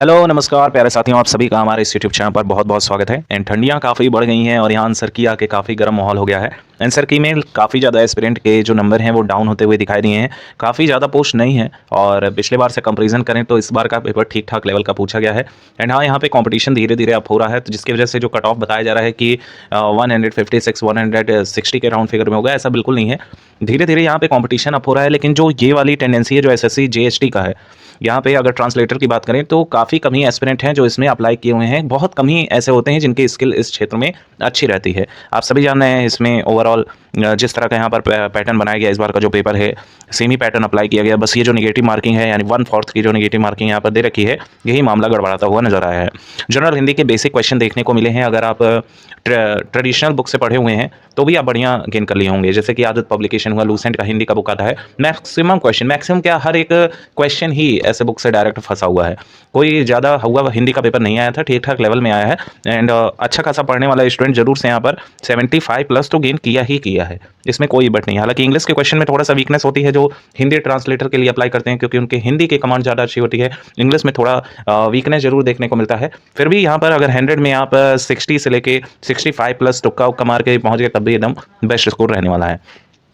Hello नमस्कार प्यारे साथियों, आप सभी का हमारे इस यूट्यूब चैनल पर बहुत बहुत स्वागत है। एंड ठंडियाँ काफ़ी बढ़ गई हैं और यहाँ आंसर की आके काफ़ी गर्म माहौल हो गया है। आंसर की में काफ़ी ज़्यादा एस्पिरेंट के जो नंबर हैं वो डाउन होते हुए दिखाई दिए हैं। काफ़ी ज़्यादा पोस्ट नहीं है और पिछले बार से कंपैरिजन करें तो इस बार का पेपर ठीक ठाक लेवल का पूछा गया है। एंड हाँ, यहाँ पे कंपटीशन धीरे धीरे अप हो रहा है, तो जिसकी वजह से जो कट ऑफ बताया जा रहा है कि 156 160 के राउंड फिगर में होगा, ऐसा बिल्कुल नहीं है। धीरे धीरे यहाँ पे कंपटीशन अप हो रहा है, लेकिन जो ये वाली टेंडेंसी है जो एसएससी जीएसटी का है, यहाँ पे अगर ट्रांसलेटर की बात करें तो काफ़ी कम ही एस्पिरेंट हैं जो इसमें अप्लाई किए हुए हैं। बहुत कम ही ऐसे होते हैं जिनकी स्किल इस क्षेत्र में अच्छी रहती है। आप सभी जान रहे हैं इसमें ओवरऑल जिस तरह का यहाँ पर पैटर्न बनाया गया, इस बार का जो पेपर है सेम ही पैटर्न अप्लाई किया गया। बस ये जो नेगेटिव मार्किंग है यानी 1/4 की जो नेगेटिव मार्किंग यहाँ पर दे रखी है, यही मामला गड़बड़ाता हुआ नजर आया है। जनरल हिंदी के बेसिक क्वेश्चन देखने को मिले हैं। अगर आप ट्रेडिशनल बुक से पढ़े हुए हैं तो भी आप बढ़िया गेन कर लिए होंगे। जैसे कि आदत पब्लिकेशन हुआ, लूसेंट का हिंदी का बुक आता है। मैक्सिमम क्या, हर एक क्वेश्चन ही ऐसे बुक से डायरेक्ट फंसा हुआ है। कोई ज़्यादा हुआ हिंदी का पेपर नहीं आया था, ठीक ठाक लेवल में आया है। एंड अच्छा खासा पढ़ने वाला स्टूडेंट जरूर से यहाँ पर 75 प्लस तो गेन किया ही किया है, इसमें कोई बट नहीं। हालांकि इंग्लिश के क्वेश्चन में थोड़ा सा वीकनेस होती है जो हिंदी ट्रांसलेटर के लिए अप्लाई करते हैं, क्योंकि उनके हिंदी की कमांड ज़्यादा अच्छी होती है। इंग्लिश में थोड़ा वीकनेस जरूर देखने को मिलता है। फिर भी यहाँ पर अगर 100 में आप 60 से लेके 65 प्लस तुक्का उक्का मार के पहुंच गए, तब भी एकदम बेस्ट स्कोर रहने वाला है।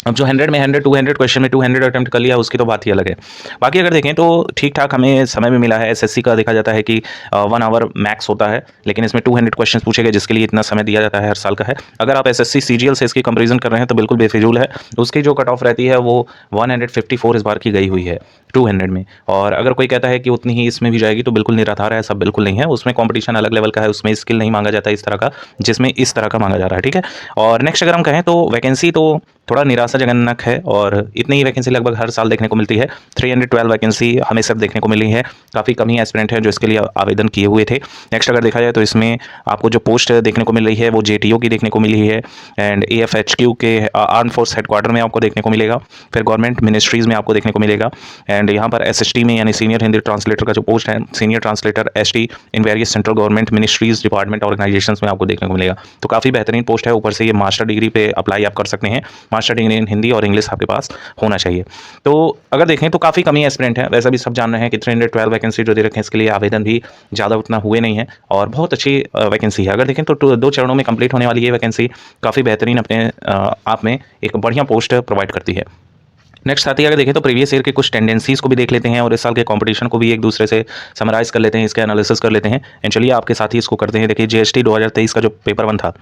अब जो 100 में 100 200 क्वेश्चन में 200 अटेम्प्ट कर लिया, उसकी तो बात ही अलग है। बाकी अगर देखें तो ठीक ठाक हमें समय भी मिला है। एसएससी का देखा जाता है कि 1 आवर मैक्स होता है, लेकिन इसमें 200 क्वेश्चन पूछे गए, जिसके लिए इतना समय दिया जाता है, हर साल का है। अगर आप एसएससी सीजीएल से इसकी कंपैरिजन कर रहे हैं तो बिल्कुल बेफिजूल है। उसकी जो कट ऑफ रहती है वो 154 इस बार की गई हुई है 200 में। और अगर कोई कहता है कि उतनी ही इसमें भी जाएगी तो बिल्कुल निराधार है, सब बिल्कुल नहीं है। उसमें कॉम्पिटिशन अलग लेवल का है, उसमें स्किल नहीं मांगा जाता इस तरह का जिसमें इस तरह का मांगा जा रहा है। ठीक है। और नेक्स्ट अगर हम कहें तो वैकेंसी तो थोड़ा निराशाजनक है, और इतनी ही वैकेंसी लगभग हर साल देखने को मिलती है। 312 वैकेंसी हमें सब देखने को मिली है। काफ़ी कम ही एस्पिरेंट हैं जो इसके लिए आवेदन किए हुए थे। नेक्स्ट अगर देखा जाए तो इसमें आपको जो पोस्ट देखने को मिल रही है वो जेटीओ की देखने को मिली है, एंड एएफएचक्यू के आर्म फोर्स हेडक्वार्टर में आपको देखने को मिलेगा। फिर गवर्नमेंट मिनिस्ट्रीज़ में आपको देखने को मिलेगा। एंड यहाँ पर एसएसटी में यानी सीनियर हिंदी ट्रांसलेटर का जो पोस्ट है, senior translator ST in various central government ministries department organisations में आपको देखने को मिलेगा। तो काफ़ी बेहतरीन पोस्ट है। ऊपर से ये मास्टर डिग्री पे अप्लाई आप कर सकते हैं। मास्टर डिग्री इन हिंदी और इंग्लिश आपके पास होना चाहिए। तो अगर देखें तो काफ़ी कमी एस्पिरेंट है। वैसा भी सब जान रहे हैं कि 312 वैकेंसी जो दे रखे हैं, इसके लिए आवेदन भी ज़्यादा उतना हुए नहीं है, और बहुत अच्छी वैकेंसी है। अगर देखें तो 2 चरणों में कंप्लीट होने वाली ये वैकेंसी काफ़ी बेहतरीन अपने आप में एक बढ़िया पोस्ट प्रोवाइड करती है। नेक्स्ट साथ ही अगर देखें तो प्रीवियस ईयर के कुछ टेंडेंसीज को भी देख लेते हैं, और इस साल के कंपटीशन को भी एक दूसरे से समराइज कर लेते हैं, इसके एनालिसिस कर लेते हैं। एंड चलिए आपके साथ ही इसको करते हैं। देखिए, जीएसटी 2023 का जो पेपर 1 था,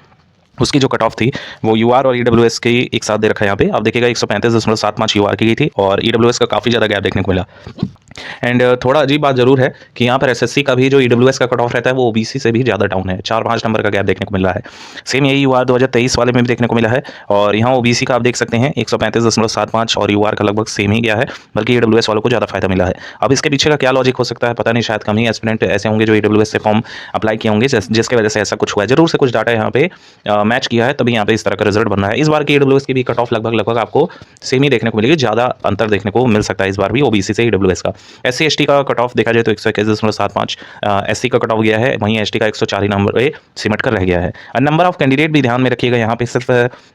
उसकी जो कट ऑफ थी वो यूआर और ईडब्ल्यूएस की एक साथ दे रखा है। यहाँ पे आप देखिएगा 135.75 यूआर की गई थी, और ईडब्ल्यूएस का काफ़ी ज़्यादा गैप देखने को मिला। एंड थोड़ा अजीब बात जरूर है कि यहाँ पर एसएससी का भी जो ईडब्ल्यूएस का कट ऑफ रहता है वो ओबीसी से भी ज़्यादा डाउन है। 4-5 नंबर का गैप देखने को मिल रहा है। सेम यही यूआर 2023 वाले में भी देखने को मिला है, और यहाँ ओबीसी का आप देख सकते हैं 135.75, और यूआर का लगभग सेम ही गया है, बल्कि ईडब्ल्यूएस वालों को ज़्यादा फायदा मिला है। अब इसके पीछे का क्या लॉजिक हो सकता है पता नहीं, शायद कम ही एस्पिरेंट ऐसे होंगे जो ईडब्ल्यूएस से फॉर्म अप्लाई किए होंगे, जिसकी वजह से ऐसा कुछ हुआ है। जरूर से कुछ डाटा यहाँ पे मैच किया है, तभी यहाँ पे इस तरह का रिजल्ट बन रहा है। इस बार की ईडब्ल्यूएस की भी कट ऑफ लगभग आपको सेम ही देखने को मिलेगी, ज़्यादा अंतर देखने को मिल सकता है इस बार भी ओबीसी से ईडब्ल्यूएस का। एससी एसटी का कट ऑफ देखा जाए तो 121.75 एससी का कट ऑफ गया है, वहीं एसटी का 140 नंबर पे सिमट कर रह गया है। नंबर ऑफ कैंडिडेट भी ध्यान में रखिएगा, यहाँ पे सिर्फ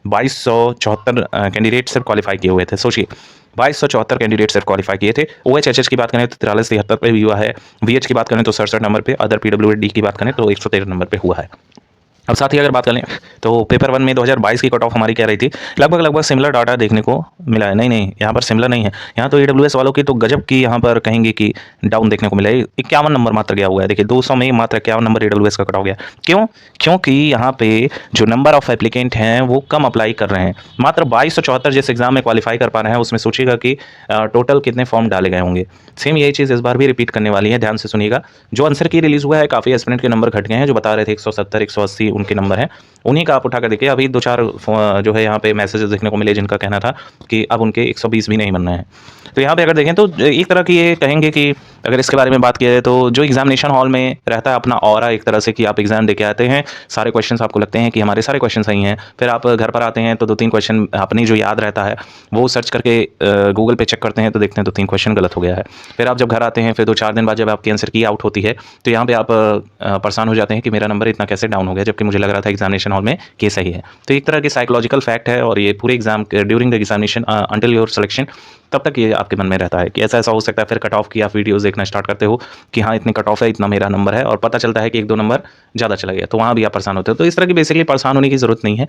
2274 कैंडिडेट सिर्फ क्वालिफाई किए हुए थे। सोचिए, 2274 कैंडिडेट सिर्फ क्वालिफाई किए थे। ओएचएचएच की बात करें तो 4373 पे भी हुआ है। वीएच की बात करें तो 67 नंबर पे, अदर पीडब्ल्यूडी की बात करें तो 113 नंबर पे हुआ है। अब साथ ही अगर बात करें तो पेपर 1 में 2022 की कट ऑफ हमारी क्या रही थी, लगभग सिमिलर डाटा देखने को मिला है। नहीं, यहाँ पर सिमिलर नहीं है। यहाँ तो ईडब्ल्यूएस वालों की तो गजब की यहाँ पर कहेंगे कि डाउन देखने को मिला है। 51 नंबर मात्र गया हुआ है। देखिए, 200 में मात्र 51 नंबर ईडब्ल्यूएस का कट ऑफ गया। क्यों? क्योंकि यहाँ पे जो नंबर ऑफ एप्लीकेंट हैं वो कम अप्लाई कर रहे हैं। मात्र 2274 जिस एग्जाम में क्वालिफाई कर पा रहे हैं, उसमें सोचिएगा कि टोटल कितने फॉर्म डाले गए होंगे। सेम यही चीज़ इस बार भी रिपीट करने वाली है। ध्यान से सुनिएगा। जो आंसर की रिलीज हुआ है, काफ़ी एस्पिरेंट के नंबर घट गए हैं। जो बता रहे थे 170 180 उनके नंबर हैं, उन्हीं का आप उठा कर देखिए। अभी 2-4 जो है यहाँ पे मैसेजेस देखने को मिले जिनका कहना था कि अब उनके 120 भी नहीं बनना है। तो यहाँ पे अगर देखें तो एक तरह की ये कहेंगे कि अगर इसके बारे में बात किया जाए तो जो एग्जामिनेशन हॉल में रहता है अपना ऑरा एक तरह से, कि आप एग्जाम देके आते हैं, सारे क्वेश्चंस आपको लगते हैं कि हमारे सारे क्वेश्चन सही हैं। फिर आप घर पर आते हैं तो 2-3 क्वेश्चन अपनी जो याद रहता है वो सर्च करके गूगल पे चेक करते हैं तो देखते हैं 2-3 क्वेश्चन गलत हो गया है। फिर आप जब घर आते हैं, फिर 2-4 दिन बाद जब आपकी आंसर की आउट होती है तो यहाँ पे आप परेशान हो जाते हैं कि मेरा नंबर इतना कैसे डाउन हो गया, जबकि मुझे लग रहा था एग्जामिनेशन हॉल में कि सही है। तो एक तरह की साइकोलॉजिकल फैक्ट है, और ये पूरे exam during the examination until your selection तब तक ये आपके मन में रहता है कि ऐसा ऐसा हो सकता है। फिर कट ऑफ की आप वीडियोज़ देखना स्टार्ट करते हो कि हाँ, इतनी कट ऑफ है, इतना मेरा नंबर है, और पता चलता है कि 1-2 नंबर ज़्यादा चला गया, तो वहाँ भी आप परेशान होते हो। तो इस तरह की बेसिकली परेशान होने की ज़रूरत नहीं है।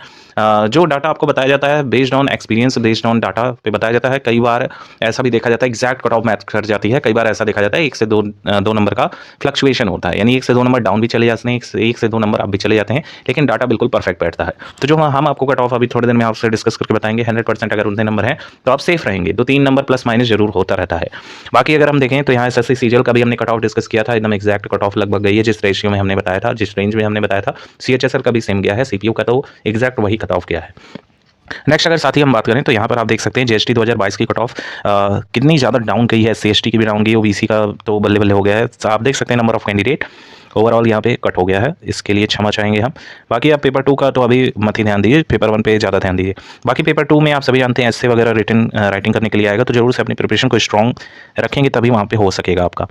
जो डाटा आपको बताया जाता है based on experience, based on data पे बताया जाता है। कई बार ऐसा भी देखा जाता है एग्जैक्ट कट ऑफ मैच कर जाती है। कई बार ऐसा देखा जाता है 1 से 2 नंबर का फ्लक्चुएशन होता है, यानी 1 से 2 नंबर डाउन भी चले जाते हैं, 1 से 2 नंबर अप भी चले जाते हैं, लेकिन डाटा बिल्कुल परफेक्ट बैठता है। तो जो हम आपको कट ऑफ अभी थोड़ी देर में आपसे डिस्कस करके बताएंगे, 100% अगर उतने नंबर हैं तो आप सेफ रहेंगे। 2-3 नंबर प्लस माइनस जरूर होता रहता है। बाकी अगर हम देखें तो यहाँ एसएससी सीजीएल का भी हमने कट ऑफ डिस्कस किया था, एकदम एग्जैक्ट कट ऑफ लगभग गई है जिस रेशियो में हमने बताया था, जिस रेंज में हमने बताया था। सीएचएसएल का भी सेम गया है, सीपीयू का तो एग्जैक्ट वही कट ऑफ गया है। नेक्स्ट अगर साथ ही हम बात करें तो यहाँ पर आप देख सकते हैं जीएसटी 2022 की कट ऑफ कितनी ज़्यादा डाउन गई है। सीएसटी की भी डाउन गई, ओबीसी का तो बल्ले बल्ले हो गया है। तो आप देख सकते हैं नंबर ऑफ कैंडिडेट ओवरऑल यहाँ पे कट हो गया है, इसके लिए क्षमा चाहेंगे हम। बाकी आप पेपर 2 का तो अभी मत ही ध्यान दीजिए, पेपर 1 पे ज़्यादा ध्यान दीजिए। बाकी पेपर 2 में आप सभी जानते हैं एस्से वगैरह रिटन राइटिंग करने के लिए आएगा, तो जरूर से अपनी प्रिपरेशन को स्ट्रॉन्ग रखेंगे तभी वहाँ पे हो सकेगा आपका।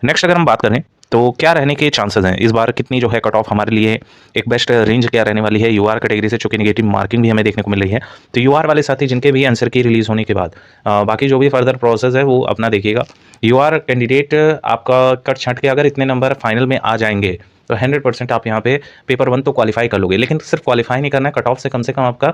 नेक्स्ट अगर हम बात करें तो क्या रहने के चांसेस हैं इस बार, कितनी जो है कट ऑफ हमारे लिए एक बेस्ट रेंज क्या रहने वाली है यूआर कैटेगरी से, चूंकि नेगेटिव मार्किंग भी हमें देखने को मिल रही है। तो यूआर वाले साथी जिनके भी आंसर की रिलीज होने के बाद बाकी जो भी फर्दर प्रोसेस है वो अपना देखिएगा। यूआर कैंडिडेट आपका कट छंट के अगर इतने नंबर फाइनल में आ जाएंगे तो 100% आप यहाँ पे पेपर 1 तो क्वालिफाई कर लोगे, लेकिन सिर्फ क्वालिफाई नहीं करना है, कट ऑफ से कम आपका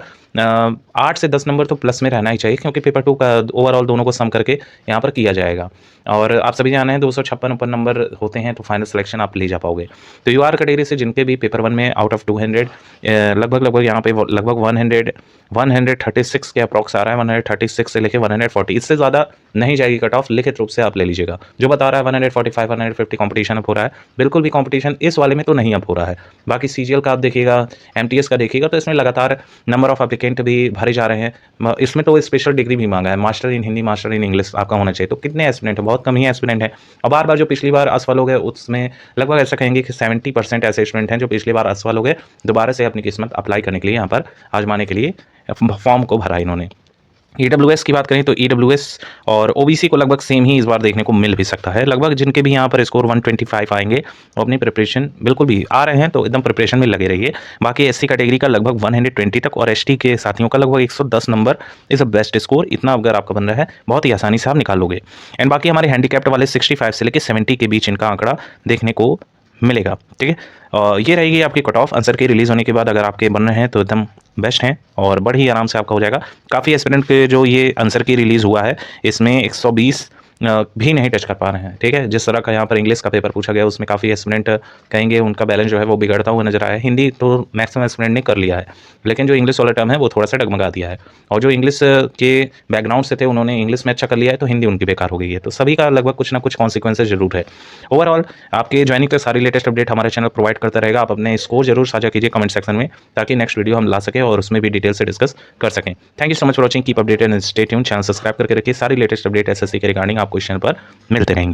8 से 10 नंबर तो प्लस में रहना ही चाहिए, क्योंकि पेपर 2 का ओवरऑल दोनों को सम करके यहाँ पर किया जाएगा। और आप सभी जाने हैं 256 ऊपर नंबर होते हैं तो फाइनल सिलेक्शन आप ले जा पाओगे। तो यूआर कैटेगरी से जिनके भी पेपर 1 में आउट ऑफ 200 लगभग यहाँ पे लगभग 136 के अप्रॉक्स आ रहा है, 136 से लेकर 140, इससे ज़्यादा नहीं जाएगी कट ऑफ, लिखित रूप से आप ले लीजिएगा। जो बता रहा है 145 150 कंपटीशन अप हो रहा है, बिल्कुल भी कंपटीशन इस वाले में तो नहीं अप हो रहा है। बाकी सीजीएल का आप देखिएगा, एमटीएस का देखिएगा तो इसमें लगातार नंबर ऑफ एप्लीकेंट भी भरे जा रहे हैं। इसमें तो स्पेशल डिग्री भी मांगा है, master in Hindi, master in English आपका होना चाहिए। तो कितने एस्पिरेंट है, बहुत कम ही एस्पिरेंट है। और बार बार जो पिछली बार असफल हो गए उसमें लगभग ऐसा कहेंगे कि 70% ऐसे स्टूडेंट हैं जो पिछली बार असफल हो गए, दोबारा से अपनी किस्मत अप्लाई करने के लिए यहाँ पर आजमाने के लिए फॉर्म को भरा इन्होंने। ईडब्ल्यूएस की बात करें तो ईडब्ल्यूएस और ओबीसी को लगभग सेम ही इस बार देखने को मिल भी सकता है। लगभग जिनके भी यहाँ पर स्कोर 125 आएंगे और अपनी प्रिपरेशन बिल्कुल भी आ रहे हैं तो एकदम प्रिपरेशन में लगे रहिए। बाकी एससी कैटेगरी का लगभग 120 तक और एसटी के साथियों का लगभग 110 number is a best score. इतना अगर आपका बन रहा है बहुत ही आसानी से आप निकाल लोगे। एंड बाकी हमारे हैंडीकैप्ट वाले 65 से लेकर 70 के बीच इनका आंकड़ा देखने को मिलेगा। ठीक है, और ये रहेगी आपकी कट ऑफ आंसर के रिलीज़ होने के बाद। अगर आपके बन रहे हैं तो एकदम बेस्ट हैं और बड़ी आराम से आपका हो जाएगा। काफ़ी एस्पिरेंट के जो ये आंसर की रिलीज़ हुआ है इसमें 120 भी नहीं टच कर पा रहे हैं। ठीक है, जिस तरह का यहाँ पर इंग्लिश का पेपर पूछा गया उसमें काफ़ी एस्पिरेंट कहेंगे उनका बैलेंस जो है वो बिगड़ता हुआ नजर आया है। हिंदी तो मैक्सिमम एस्पिरेंट ने कर लिया है, लेकिन जो इंग्लिश वाला टर्म है वो थोड़ा सा डगमगा दिया है। और जो इंग्लिश के बैकग्राउंड से थे उन्होंने इंग्लिश में अच्छा कर लिया है तो हिंदी उनकी बेकार हो गई है। तो सभी का लगभग कुछ ना कुछ कॉन्सिक्वेंसेज जरूर है। ओवरऑल आपके ज्वाइनिंग के सारी लेटेस्ट अपडेट हमारे चैनल प्रोवाइड करता रहेगा। आप अपने स्कोर जरूर साझा कीजिए कमेंट सेक्शन में, ताकि नेक्स्ट वीडियो हम ला सकें और उसमें भी डिटेल से डिस्कस कर सकें। Thank you so much for watching, keep updated and stay tuned. Channel subscribe करके रखिए, सारी लेटेस्ट अपडेट एसएससी के रिगार्डिंग आपको इस चैनल पर मिलते रहेंगे।